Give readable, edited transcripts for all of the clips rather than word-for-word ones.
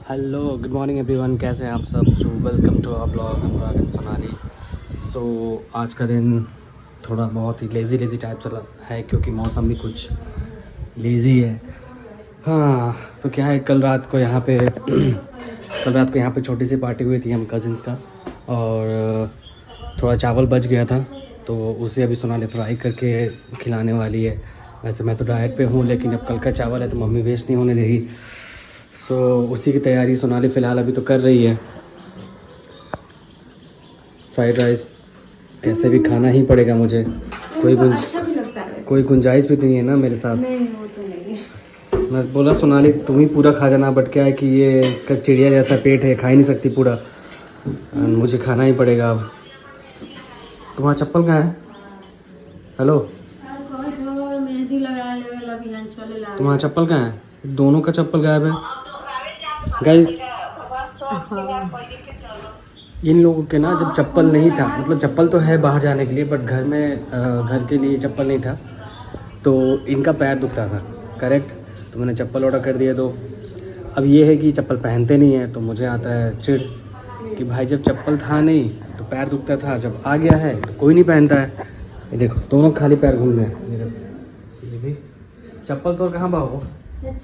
Hello good morning everyone, कैसे हैं आप सब। So welcome to our blog Anurag and Sonali. So आज का दिन थोड़ा बहुत ही लेज़ी टाइप चला है क्योंकि मौसम भी कुछ लेज़ी है। हाँ तो क्या है, कल रात को यहाँ पे छोटी सी पार्टी हुई थी हम कज़िन्स का, और थोड़ा चावल बच गया था तो उसे अभी सोनाली फ्राई करके खिलाने वाली है। वैसे मैं तो डाइट पे हूँ, लेकिन अब कल का चावल है तो मम्मी वेस्ट नहीं होने देगी। सो उसी की तैयारी सोनाली फ़िलहाल अभी तो कर रही है। फ्राइड राइस कैसे भी खाना ही पड़ेगा मुझे, अच्छा भी लगता है कोई गुंजाइश भी नहीं है ना मेरे साथ। नहीं, वो तो नहीं है। मैं बोला सोनाली तुम ही पूरा खा जाना, बट क्या है कि ये इसका चिड़िया जैसा पेट है, खा ही नहीं सकती पूरा, मुझे खाना ही पड़ेगा अब। तुम्हारा चप्पल कहाँ है? हेलो, मेहंदी लगा ले वाला भी चले ला। तुम्हारा चप्पल कहाँ है? दोनों का चप्पल गायब है गाइस। इन लोगों के ना जब चप्पल नहीं था, मतलब चप्पल तो है बाहर जाने के लिए, बट घर में घर के लिए चप्पल नहीं था, तो इनका पैर दुखता था। करेक्ट। तो मैंने चप्पल ऑर्डर कर दिया। तो अब ये है कि चप्पल पहनते नहीं है, तो मुझे आता है चिढ़ कि भाई जब चप्पल था नहीं तो पैर दुखता था, जब आ गया है तो कोई नहीं पहनता है। ये देखो दोनों खाली पैर घूम रहे हैं। ये भी चप्पल तो कहाँ बाबू? तुम्हारा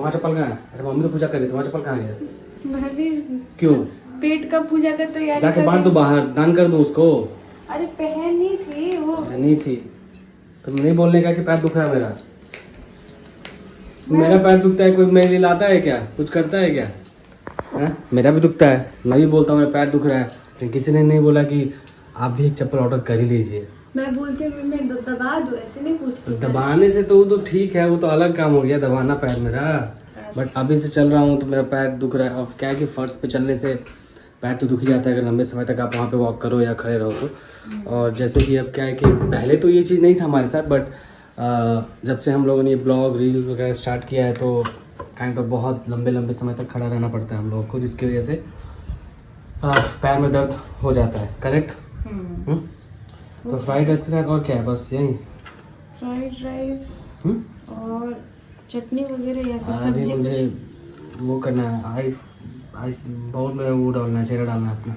चप्पल कहाँ है? अच्छा मम्मी तो पूजा कर रही, तुम्हारा चप्पल कहाँ गया? मैं भी क्यों? पेट का पूजा का तैयारी जाके कर बांट दो, बाहर दान कर दो उसको। अरे पहननी थी वो। नहीं थी तो नहीं बोलने का कि पैर दुख रहा है मेरा। मेरा पैर दुखता है, कोई मेरे लिए लाता है क्या, कुछ करता है क्या? है? मेरा भी दुखता है, मैं भी बोलता हूँ मेरा पैर दुख रहा है, लेकिन किसी ने नहीं बोला कि आप भी एक चप्पल ऑर्डर कर ही लीजिए। मैं बोलती हूँ मैं दबा दूँ, ऐसे नहीं पूछती। दबाने से तो वो तो ठीक है, वो तो अलग काम हो गया, दबाना पैर मेरा। बट अभी से चल रहा हूँ तो मेरा पैर दुख रहा है। और क्या है कि फर्श पे चलने से पैर तो दुख ही जाता है अगर लंबे समय तक आप वहाँ पे वॉक करो या खड़े रहो तो। और जैसे कि अब क्या है कि पहले तो ये चीज़ नहीं था हमारे साथ, बट जब से हम लोगों ने ये ब्लॉग रील्स वगैरह स्टार्ट किया है तो काइंड ऑफ बहुत लंबे समय तक खड़ा रहना पड़ता है हम लोगों को, जिसकी वजह से पैर में दर्द हो जाता है। करेक्ट। तो फ्राइड राइस के साथ और क्या है? बस यही फ्राइड राइस और चटनी वगैरह या फिर अभी सब्जी मुझे वो करना है, आइस आइस बाउल में वो डालना है, चेहरा डालना है अपना।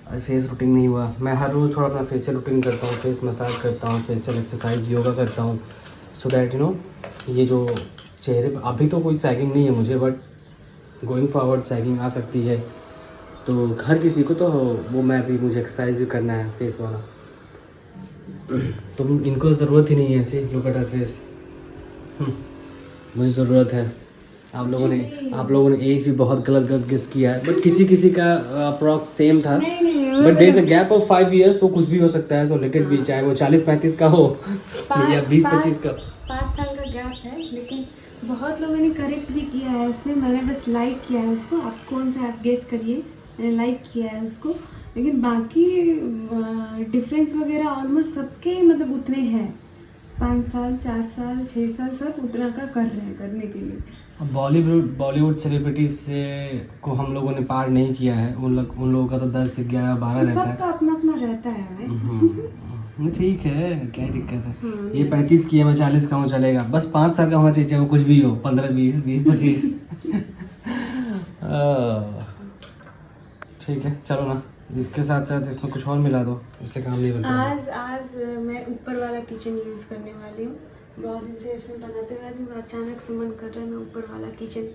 अभी फेस रूटीन नहीं हुआ। मैं हर रोज़ थोड़ा अपना फेशियल रूटीन करता हूँ, फेस मसाज करता हूँ, फेशियल एक्सरसाइज योगा करता हूँ, सो दैट यू नो ये जो चेहरे पर अभी तो कोई सैगिंग नहीं है मुझे, बट गोइंग फॉरवर्ड सैगिंग आ सकती है। तो हर किसी को तो वो मैं भी मुझे एक्सरसाइज भी करना है फेस वाला। तो इनको ज़रूरत ही नहीं है ऐसे, लुक एट हर फेस। मुझे ज़रूरत है। आप लोगों ने एज भी बहुत गलत गेस किया है, बट किसी का अप्रॉक्स सेम था। But there is a gap of 5 years, वो कुछ भी हो सकता है। सो लेट इट बी, चाहे वो 40-35 का हो या 20-25 का। 5 साल का गैप है, लेकिन बहुत लोगों ने करेक्ट भी किया है उसमें। मैंने बस लाइक किया है उसको। आप कौन सा आप गेस करिए, मैंने लाइक किया है उसको। लेकिन बाकी डिफरेंस वगैरह ऑलमोस्ट सबके मतलब उतने हैं। 5 साल, 4 साल, 6 साल, सब उतना का कर रहे हैं करने के लिए। बॉलीवुड सेलिब्रिटीज से को हम लोगों ने पार नहीं किया है। उन लोगों का तो 10 11 12 रहता है। सबका अपना अपना रहता है। ठीक है, क्या दिक्कत है। ये 35 की है, मैं 40 का हूँ, चलेगा। बस 5 साल का होना चाहिए, चाहे वो कुछ भी हो, 15 20 20 25। ठीक है चलो ना, इसके साथ साथ इसमें कुछ और मिला दो, इससे काम नहीं बनता। आज मैं ऊपर वाला किचन यूज़ करने वाली हूँ। बहुत दिन से इसमें बनाते हुए मुझे अचानक से मन कर रहा है मैं ऊपर वाला किचन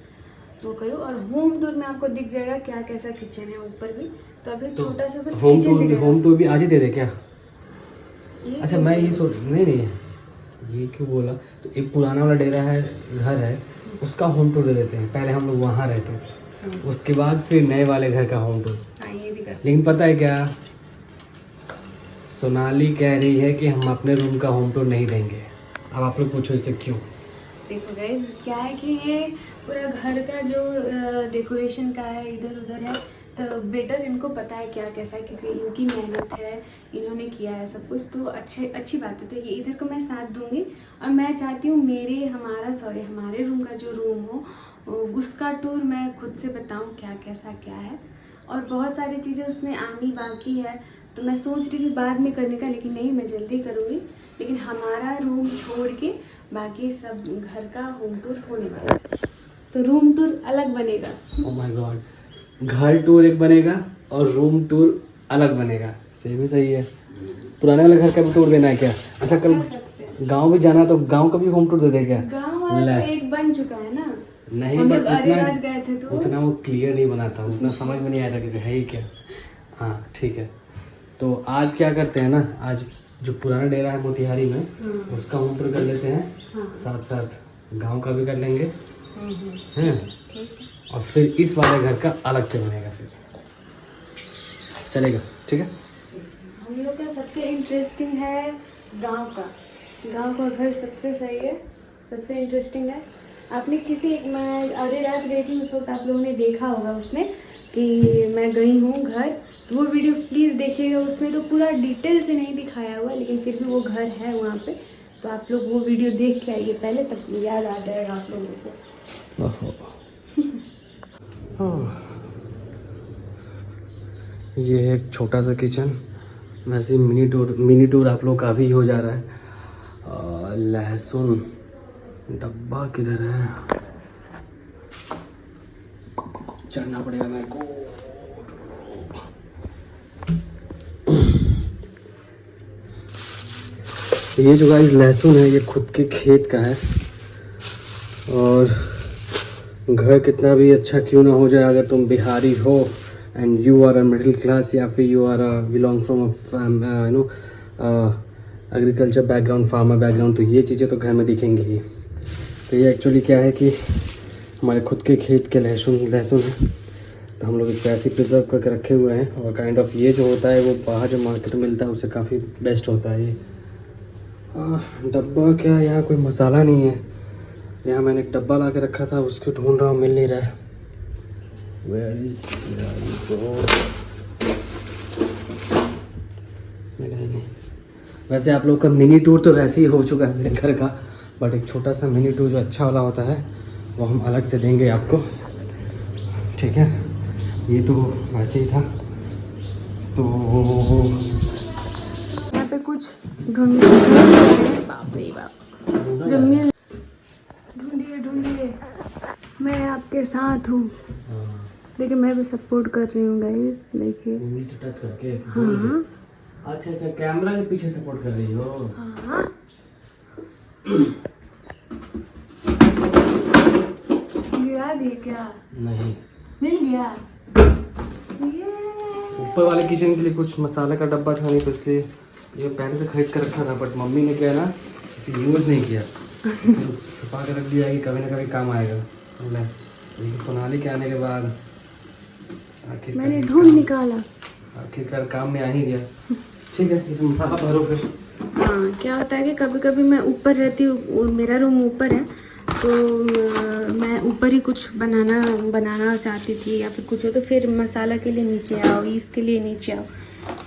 वो करूँ। और होम टूर में आपको दिख जाएगा क्या कैसा किचन है ऊपर भी। तो अभी छोटा सा बस किचन होम टूर भी आज ही दे दे क्या? अच्छा ये मैं ये सोच नहीं, ये क्यों बोला, तो एक पुराना वाला डेरा है, घर है, उसका होम टूर दे देते हैं। पहले हम लोग वहाँ रहते थे, उसके बाद फिर नए वाले घर का होम टूर। ये भी कर सकते। लेकिन पता है क्या, सोनाली कह रही है कि हम अपने रूम का होम टूर नहीं देंगे। अब आप लोग पूछो इसे क्यों। देखो गाइस, क्या है कि ये पूरा घर का जो डेकोरेशन का है, इधर उधर है, तो बेटर इनको पता है क्या कैसा है, क्योंकि इनकी मेहनत है, इन्होंने किया है सब कुछ। तो अच्छी बात है। तो ये इधर को मैं साथ दूंगी। और मैं चाहती हूँ हमारे रूम का जो रूम हो उसका टूर मैं खुद से बताऊँ क्या कैसा क्या है। और बहुत सारी चीज़ें उसमें आनी बाकी है, तो मैं सोच रही थी बाद में करने का, लेकिन नहीं, मैं जल्दी करूँगी। लेकिन हमारा रूम छोड़ के बाकी सब घर का होम टूर होने वाला है, तो रूम टूर अलग बनेगा। ओह माय गॉड, घर टूर एक बनेगा और रूम टूर अलग बनेगा। सही सही है। पुराने वाले घर का भी टूर देना है क्या? अच्छा कल कर सकते हैं। गांव भी जाना तो गांव का भी होम टूर दे दे क्या? गाँव वाला तो एक बन चुका है ना, नहीं हम बट लोग अरेराज गए थे तो उतना वो क्लियर नहीं बना था, उतना समझ में नहीं आया था कि है ही क्या। हाँ ठीक है, तो आज क्या करते हैं ना, आज जो पुराना डेरा है मोतिहारी में हाँ। उसका होम टूर कर लेते हैं, हाँ। साथ साथ गांव का भी कर लेंगे हैं, ठीक है। और फिर इस वाले घर का अलग से बनेगा, फिर चलेगा। ठीक है, हम लोग का सबसे इंटरेस्टिंग है गांव का। गांव का घर सबसे सही है, सबसे इंटरेस्टिंग है। आपने मैं अरेराज गई थी उस वक्त, आप लोगों ने देखा होगा उसमें कि मैं गई हूँ घर, तो वो वीडियो प्लीज़ देखिएगा। उसमें तो पूरा डिटेल से नहीं दिखाया हुआ, लेकिन फिर भी वो घर है वहाँ पे, तो आप लोग वो वीडियो देख के आइए पहले, तब याद आ जाएगा आप लोगों को। ये है एक छोटा सा किचन। वैसे मिनी टूर आप लोग का भी हो जा रहा है। लहसुन डब्बा किधर है? चढ़ना पड़ेगा मेरे को। ये जो गाइस लहसुन है ये खुद के खेत का है, और घर कितना भी अच्छा क्यों ना हो जाए, अगर तुम बिहारी हो and you are a middle class, या फिर you are belong from you know agriculture background, farmer background, तो ये चीज़ें तो घर में दिखेंगी ही। तो ये एक्चुअली क्या है कि हमारे खुद के खेत के लहसुन है, तो हम लोग इसको ऐसे ही प्रिजर्व करके रखे हुए हैं। और काइंड ऑफ ये जो होता है वो बाहर जो मार्केट में मिलता है उससे काफ़ी बेस्ट होता है ये। डब्बा क्या, यहाँ कोई मसाला नहीं है। यहाँ मैंने एक डब्बा ला के रखा था, उसको ढूंढ रहा हूँ, मिल नहीं रहा है। Where is मिला ही नहीं। वैसे आप लोग का मिनी टूर तो वैसे ही हो चुका है मेरे घर का, बट एक छोटा सा मिनी टूर जो अच्छा वाला होता है वो हम अलग से देंगे आपको। ठीक है, ये तो वैसे ही था। तो यहाँ पे कुछ ढूंढिए, बाप रे बाप, जमीन ढूंढिए, मैं आपके साथ हूँ। देखिए मैं भी सपोर्ट कर रही हूँ गाइस, देखिए। नीचे टच करके। हाँ अच्छा कैमरा के पीछे सपोर्ट कर रही हो। हाँ। गिरा दिए क्या? नहीं, मिल गया। ऊपर वाले किचन के लिए कुछ मसाला का डब्बा था, नहीं तो इसलिए ये पहले से खरीद कर रखा था, बट मम्मी ने क्या है ना इसे यूज़ नहीं किया, छुपा कर रख दिया कि कभी ना कभी काम आएगा। लेकिन सोनाली के आने के बाद मैंने ढूंढ निकाला, आखिरकार काम में आ ही गया। ठीक है, इसमें मसाला भरो फिर। हाँ क्या होता है कि कभी कभी मैं ऊपर रहती हूँ, मेरा रूम ऊपर है, तो मैं ऊपर ही कुछ बनाना चाहती थी या फिर कुछ हो, तो फिर मसाला के लिए नीचे आओ, इसके लिए नीचे आओ,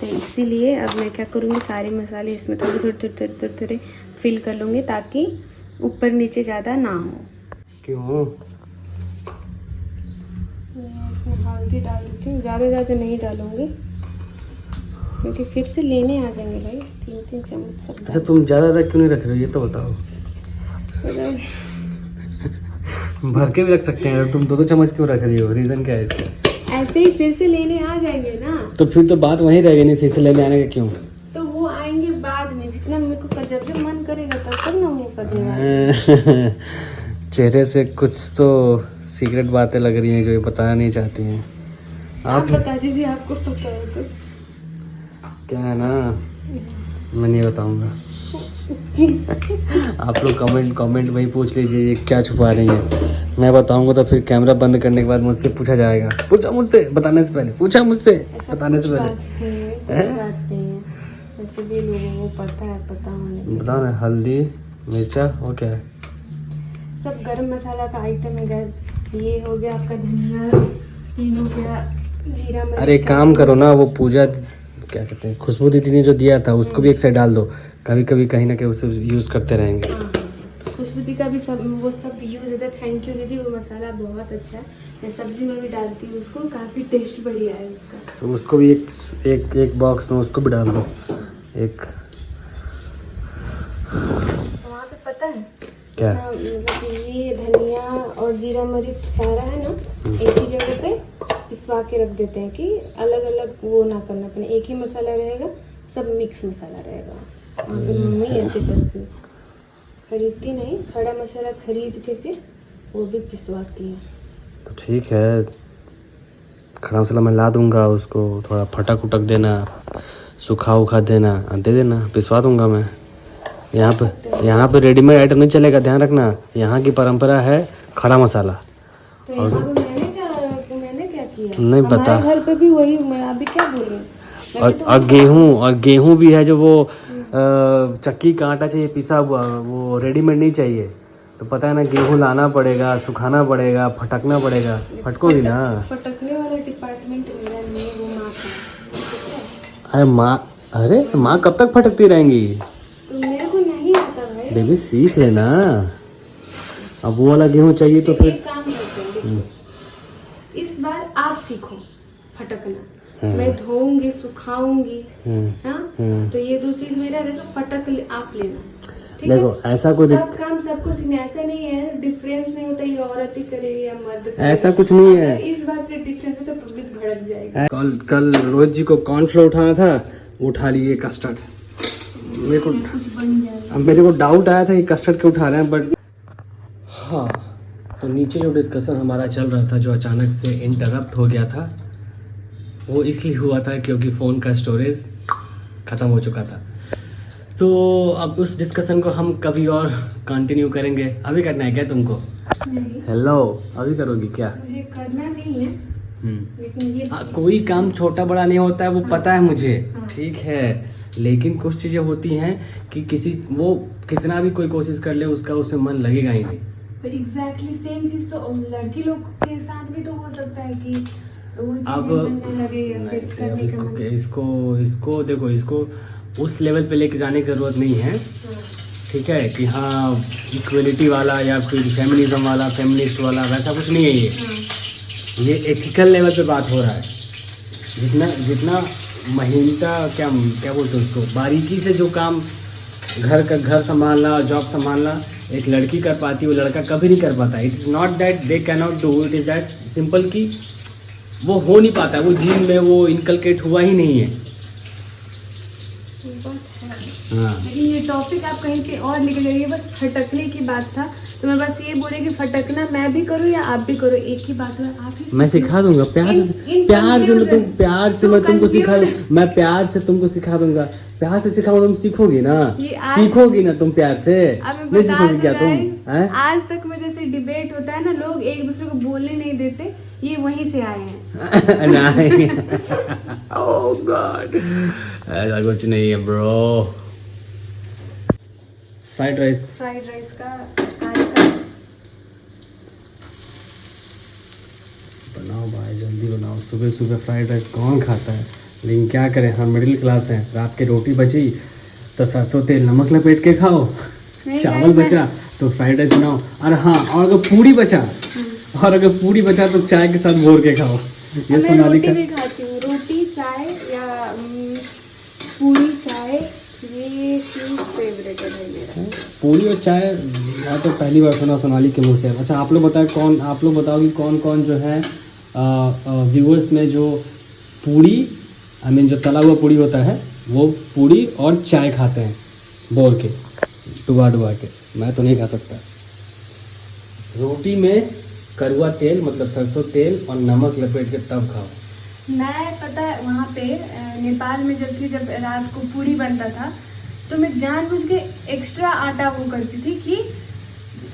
तो इसीलिए अब मैं क्या करूँगी, सारे मसाले इसमें थोड़े फिल कर लूँगी ताकि ऊपर नीचे ज़्यादा ना हो। क्यों? इसमें हल्दी डाल देती हूँ, ज़्यादा नहीं डालूँगी क्योंकि फिर से लेने आ जाएंगे भाई 3 चम्मच सब। अच्छा तुम ज़्यादा क्यों नहीं रख रहे हो ये तो बताओ। भर के भी रख सकते हैं, तुम 2 चम्मच क्यों रख रही हो, रीज़न क्या है इसका? ऐसे ही फिर से लेने आ जाएंगे ना, तो फिर तो बात वहीं रहेगी, नहीं फिर से लेने आने का क्यों? तो वो आएंगे बाद में, जितना मेरे को जब मन करेगा तब ना वो करने। चेहरे से कुछ तो सीक्रेट बातें लग रही हैं जो ये बताना नहीं चाहती हैं। आप बता दीजिए, आपको पता हो तो। क्या है ना, मैं नहीं बताऊंगा। आप लोग कमेंट वही पूछ लीजिए ये क्या छुपा रही है। मैं बताऊंगा तो फिर कैमरा बंद करने के बाद मुझसे पूछा जाएगा, पूछा मुझसे बताने से पहले, पूछा मुझसे बताने से पहले। वैसे भी लोगों को पता है, पता होने। बताओ ना, हल्दी मिर्चा और क्या है? सब गरम मसाला का आइटम है गाइस। ये हो गया आपका धनिया, ये हो गया जीरा मिर्च। अरे काम करो ना, वो पूजा क्या कहते हैं, खुशबू दीदी ने जो दिया था उसको भी एक साइड डाल दो, कभी कभी कहीं ना कहीं उसे यूज़ करते रहेंगे। खुशबू दी का भी वो सब यूज़ होता है। थैंक यू दीदी, वो मसाला बहुत अच्छा है, मैं सब्जी में भी डालती हूँ उसको, काफ़ी टेस्ट बढ़िया है उसका। तो उसको भी एक बॉक्स में उसको भी डाल दो एक। वहाँ पे पता है क्या? मतलब ये धनिया और जीरा मरीच सारा है ना, एक ही जगह पे पिसवा के रख देते हैं कि अलग अलग वो ना करना पड़े, एक ही मसाला रहेगा, सब मिक्स मसाला रहेगा। वहाँ पे मम्मी ऐसे करती है, खरीदती नहीं, खड़ा मसाला खरीद के फिर वो भी पिसवाती है। तो ठीक है, खड़ा मसाला मैं ला दूंगा, उसको थोड़ा फटक उटक देना, सूखा उखा देना, दे देना, पिसवा दूंगा मैं। यहाँ पे रेडीमेड आइटम नहीं चलेगा, ध्यान रखना। यहाँ की परंपरा है खड़ा मसाला। तो यहाँ पे मैंने क्या किया, नहीं पता। हमारे घर पे भी वही, मैं अभी क्या बोलूं। और गेहूं भी है जो वो चक्की का आटा चाहिए पिसा हुआ, वो रेडीमेड नहीं चाहिए। तो पता है ना, गेहूं लाना पड़ेगा, सुखाना पड़ेगा, फटकना पड़ेगा। फटकोगी ना? फटकने वाला डिपार्टमेंट मेरा नहीं है, वो माँ का। अरे माँ कब तक फटकती रहेंगी? तो मेरे को नहीं आता भाई। बेबी सीख लेना। अब वो वाला गेहूं चाहिए तो फिर एक काम करते हैं, देखो, इस बार आप सीखो फटकना, मैं धोऊंगी, सुखाऊंगी, हाँ, तो ये दो चीज मेरा रहेगा, फटक आप लेना। देखो ऐसा कुछ सब काम सबको सीखना, ऐसा नहीं है, डिफरेंस नहीं होता ये औरत ही करेगी या मर्द करेगा। ऐसा कुछ नहीं है। इस बात से डिफरेंस है तो पब्लिक भड़क जाएगी। कल रोहित जी को कॉर्नफ्लोर उठाना था, उठा लिए कस्टर्ड। मेरे को डाउट आया था कि कस्टर्ड क्यों उठा रहे हैं, बट हाँ। तो नीचे जो डिस्कशन हमारा चल रहा था, जो अचानक से इंटरप्ट हो गया था, वो इसलिए हुआ था क्योंकि फ़ोन का स्टोरेज ख़त्म हो चुका था। तो अब उस डिस्कशन को हम कभी और कंटिन्यू करेंगे। अभी करना है क्या तुमको? नहीं, हेलो, अभी करोगी क्या? मुझे करना नहीं है, लेकिन ये कोई काम छोटा बड़ा नहीं होता है, वो पता है मुझे। हाँ। ठीक है, लेकिन कुछ चीज़ें होती हैं कि किसी वो कितना भी कोई कोशिश कर ले, उसका उसमें मन लगेगा ही नहीं। तो एग्जैक्टली सेम चीज तो लड़की लोग के साथ भी तो हो सकता है कि वो चीज अब बनने लगे या फिर करने का मन। इसको देखो, इसको उस लेवल पे लेके जाने की ज़रूरत नहीं है। ठीक है कि हाँ इक्वलिटी वाला या फिर फेमिनिज्म वाला, फेमिनिस्ट वाला, वैसा कुछ नहीं है ये एथिकल लेवल पे बात हो रहा है। जितना महीनता क्या बोलते हैं उसको, बारीकी से जो काम घर संभालना, जॉब संभालना एक लड़की कर पाती, वो लड़का कभी नहीं कर पाता। It is not that they can not do, it is that simple कि वो हो नहीं पाता, वो जीन में वो इनकलकेट हुआ ही नहीं है। हाँ। लेकिन ये टॉपिक आप कहीं पे और निकल गई, बस फटकने की बात था, तो मैं बस ये बोले कि फटकना मैं भी करूँ या आप भी करो, एक ही बात है, आप ही मैं सिखा दूंगा प्यार से मैं तुमको सिखा, मैं प्यार से तुमको सिखा दूंगा। प्यार से सिखाऊंगा, तुम सीखोगी ना, सीखोगी ना तुम प्यार से, नहीं सीखोगी क्या तुम? आज तक में जैसे डिबेट होता है ना, लोग एक दूसरे को बोलने नहीं देते, ये वहीं से आए हैं। नहीं, ओह गॉड, ऐसा कुछ नहीं है ब्रो। फ्राइड राइस का आज का बनाओ भाई, जल्दी बनाओ। सुबह सुबह फ्राइड राइस कौन खाता है, लेकिन क्या करें, हम मिडिल क्लास हैं। रात की रोटी बची तो सरसों तेल नमक लपेट के खाओ, चावल बचा तो फ्राइड राइस बनाओ। और हाँ, और अगर पूरी बचा तो चाय के साथ भोर के खाओ। ये सोनाली का भी खाती हूँ, रोटी चाय या पूरी चाय, ये चीज फेवरेट है मेरा। पूरी और चाय मैं तो पहली बार सुना सोनाली के मुँह से। अच्छा आप लोग बताओ कि कौन जो है व्यूअर्स में जो पूरी जो तला हुआ पूरी होता है, वो पूरी और चाय खाते हैं बोल के, डुबा के। मैं तो नहीं खा सकता। रोटी में कड़वा तेल मतलब सरसों तेल और नमक लपेट के तब खाओ। मैं पता है वहाँ पे नेपाल में जब रात को पूरी बनता था, तो मैं जानबूझ के एक्स्ट्रा आटा वो करती थी कि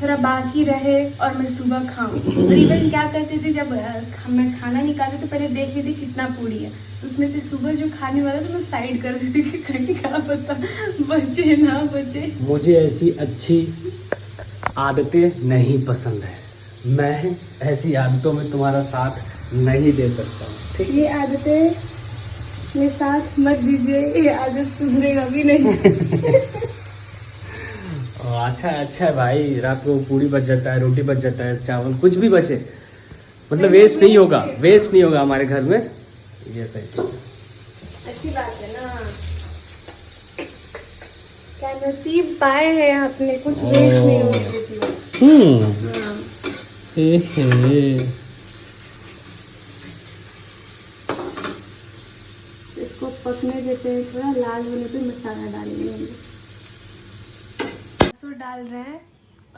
थोड़ा बाकी रहे और मैं सुबह खाऊं। और इवन क्या करती थी, जब मैं खाना निकालती तो पहले देख लेती कितना पूरी है, तो उसमें से सुबह जो खाने वाला तो मैं साइड कर देती कि कहीं क्या पता बचे ना बचे। मुझे ऐसी अच्छी आदतें नहीं पसंद है, मैं ऐसी आदतों में तुम्हारा साथ नहीं दे सकता हूँ। ठीक, ये आदतें में साथ मत दीजिए, ये आदत सुधरेगा भी नहीं। अच्छा है भाई, रात को पूरी बच जाता है, रोटी बच जाता है, चावल कुछ भी बचे, मतलब वेस्ट नहीं होगा हमारे घर में। ये सही अच्छी बात है ना, क्या नसीब पाए हैं अपने, कुछ वेस्ट नहीं होने देती। हाँ। इसको पकने देते हैं, थोड़ा लाल होने पे मसाला डालेंगे। सो डाल रहे हैं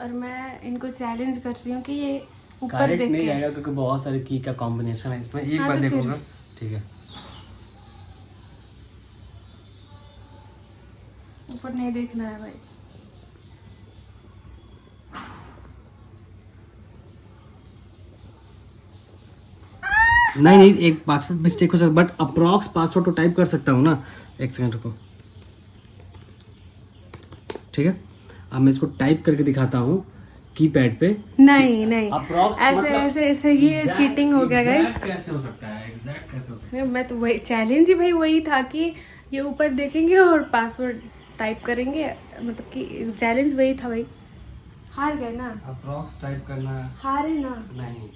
और मैं इनको चैलेंज कर रही हूँ कि ये ऊपर देख नहीं आएगा क्योंकि बहुत सारे की का कॉम्बिनेशन है इसमें। एक बार तो देखूंगा, ठीक है। ऊपर नहीं देखना है भाई। नहीं एक पासवर्ड मिस्टेक हो सकता, बट अप्रॉक्स पासवर्ड तो टाइप कर सकता हूँ ना। एक सेकंड रुको, ठीक है। अब मैं इसको टाइप करके दिखाता हूँ कीपैड पे। नहीं Approx ऐसे मतलब ऐसे ये चीटिंग हो गया गाइस। कैसे हो सकता है? एग्जैक्ट कैसे हो सकता है? मैं तो वही चैलेंज ही भाई वही था कि ये ऊपर देखेंगे और पासवर्ड टाइप करेंगे, मतलब कि चैलेंज वही था भाई। हार गए ना, अप्रॉक्स टाइप करना हारे ना। नहीं,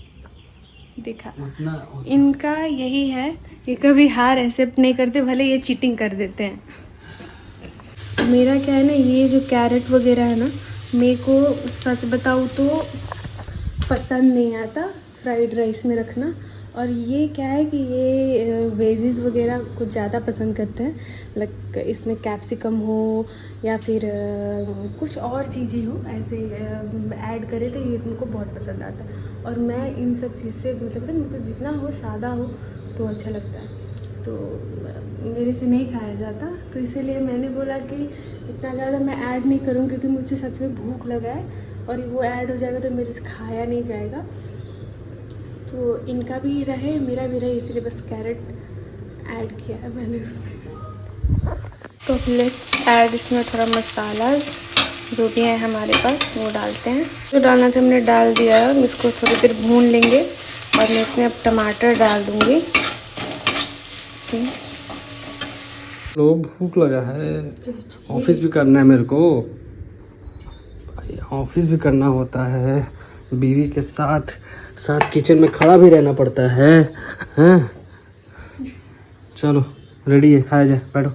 देखा उतना इनका यही है कि कभी हार एक्सेप्ट नहीं करते, भले ये चीटिंग कर देते हैं। मेरा क्या है ना, ये जो कैरेट वगैरह है ना, मेरे को सच बताऊँ तो पसंद नहीं आता फ्राइड राइस में रखना। और ये क्या है कि ये वेजीज वगैरह कुछ ज़्यादा पसंद करते हैं, लाइक इसमें कैप्सिकम हो या फिर कुछ और चीज़ें हो, ऐसे ऐड करे तो ये इनको बहुत पसंद आता है। और मैं इन सब चीज़ से मतलब मुझको जितना हो सादा हो तो अच्छा लगता है, तो मेरे से नहीं खाया जाता। तो इसीलिए मैंने बोला कि इतना ज़्यादा मैं ऐड नहीं करूँ, क्योंकि मुझे सच में भूख लगा है और वो ऐड हो जाएगा तो मेरे से खाया नहीं जाएगा। तो इनका भी रहे मेरा भी रहे, इसलिए बस कैरेट ऐड किया है मैंने उसमें। तो लेट्स ऐड इसमें थोड़ा मसाला जो भी है हमारे पास वो डालते हैं। जो डालना था हमने डाल दिया है, इसको थोड़ी देर भून लेंगे और मैं इसमें अब टमाटर डाल दूँगी। लो भूख लगा है, ऑफिस भी करना है मेरे को, ऑफिस भी करना होता है, बीवी के साथ साथ किचन में खड़ा भी रहना पड़ता है, हैं? चलो रेडी है, खाया जाए, बैठो।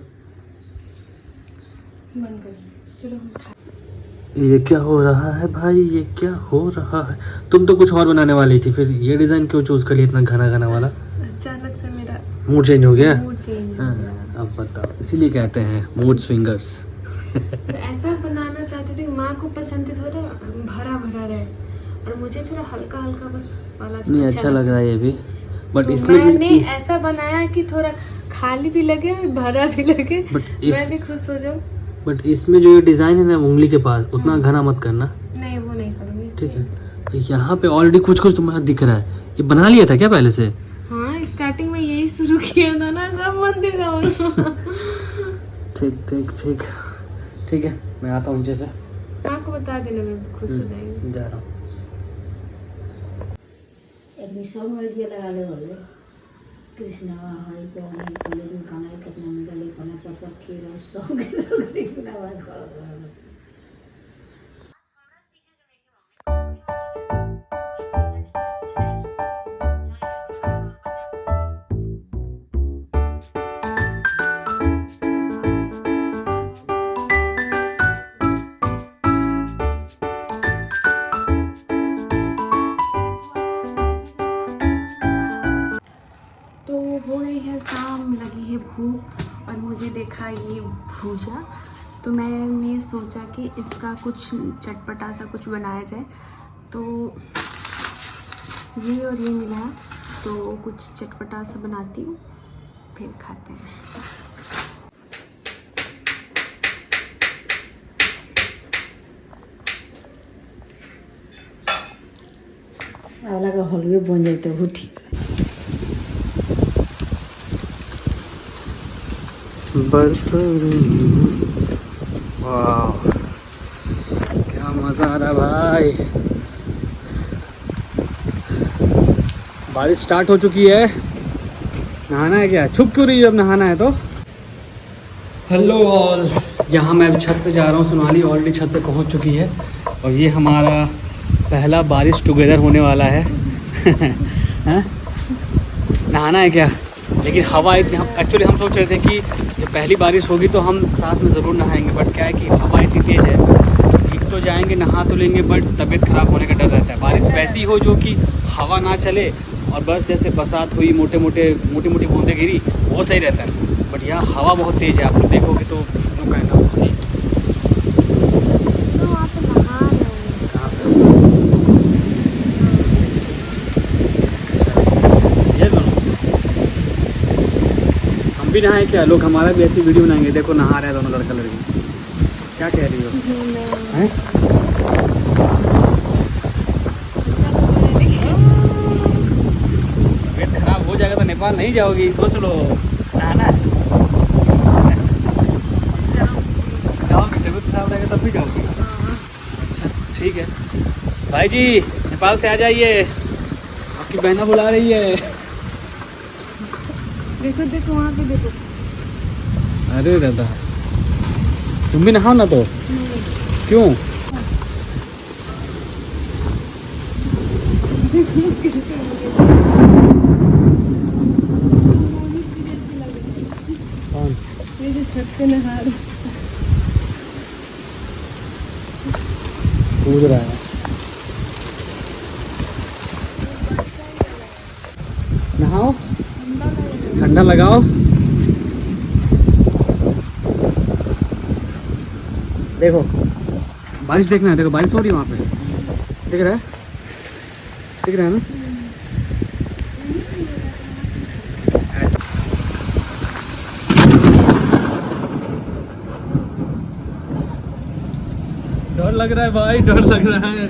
ये क्या हो रहा है भाई, ये क्या हो रहा है? तुम तो कुछ और बनाने वाली थी, फिर ये डिजाइन क्यों चूज कर लिया इतना घना घना वाला? अचानक से मेरा मूड चेंज हो गया। मूड चेंज हो गया। अब बताओ, इसीलिए कहते हैं मूड स्विंगर्स। तो ऐसा बनाना चाहती थी, माँ को पसंद है थोड़ा भरा भरा रहे और मुझे थोड़ा हल्का हल्का बस वाला नहीं अच्छा लग रहा है ये भी, बट तो इसमें मैंने ऐसा बनाया कि थोड़ा खाली भी लगे और भरा भी लगे, मैं भी खुश हो जाऊँ। बट इसमें जो ये डिजाइन है ना उंगली के पास, उतना घना मत करना। नहीं वो नहीं करूँगी, ठीक है। यहाँ पे ऑलरेडी कुछ कुछ तुम्हारा दिख रहा है, ये बना लिया था क्या पहले से? हाँ स्टार्टिंग में यही शुरू किया था ना, सब मंदिर ठीक ठीक ठीक ठीक है, मैं आता हूँ नीचे से। माँ को बता देना, मैं खुश हो जाएंगे। जा रहा हूँ। कृष्ण हरि पवनी कलेज कानाई कतना मंडली कना पर खीर सब के पूरा बात कर। हो गई है शाम, लगी है भूख और मुझे देखा ये भूजा, तो मैंने सोचा कि इसका कुछ चटपटा सा कुछ बनाया जाए। तो ये और ये मिला है, तो कुछ चटपटा सा बनाती हूँ, फिर खाते हैं। का हलवे बन जाए तो ठीक। वाह क्या मजा आ रहा है भाई। बारिश स्टार्ट हो चुकी है, नहाना है क्या? छुप क्यों रही है, अब नहाना है तो। हेलो ऑल, यहाँ मैं अभी छत पे जा रहा हूँ, सोनाली ऑलरेडी छत पे पहुँच चुकी है और ये हमारा पहला बारिश टुगेदर होने वाला है। हैं? नहाना है क्या? लेकिन हवा इतनी, एक्चुअली हम सोच रहे थे कि जब पहली बारिश होगी तो हम साथ में ज़रूर नहाएंगे, बट क्या है कि हवा इतनी तेज़ है, भीग तो जाएंगे, नहा तो लेंगे, बट तबीयत ख़राब होने का डर रहता है। बारिश वैसी हो जो कि हवा ना चले और बस जैसे बरसात हुई, मोटी मोटी बूंदें गिरी, वो सही रहता है। बट यहाँ हवा बहुत तेज़ है, आप लोग देखोगे तो नो काइंड ऑफ सी। तो आप नहा रहे हैं। कहाँ पे? ये लो, हम भी नहाए क्या? लोग हमारा भी ऐसी वीडियो बनाएंगे, देखो नहा रहे हैं दोनों लड़का लड़की। क्या कह रही हो? हैं? तबीयत खराब हो जाएगा तो नेपाल नहीं जाओगी, सोच लो। नहाना है? जाओगी, तबीयत खराब रहेगा तब भी जाओगी? अच्छा ठीक है। भाई जी नेपाल से आ जाइए, आपकी बहना बुला रही है। देखो देखो वहाँ पे देखो। अरे दादा, तुम भी नहाओ ना तो। क्यों? कौन? ये जो छत पे नहा रहे। कूद रहा है। नहाओ, ठंडा लगाओ। देखो बारिश देखना है, देखो बारिश हो रही है वहाँ पे, दिख रहा है? दिख रहा है ना? डर लग रहा है भाई, डर लग रहा है।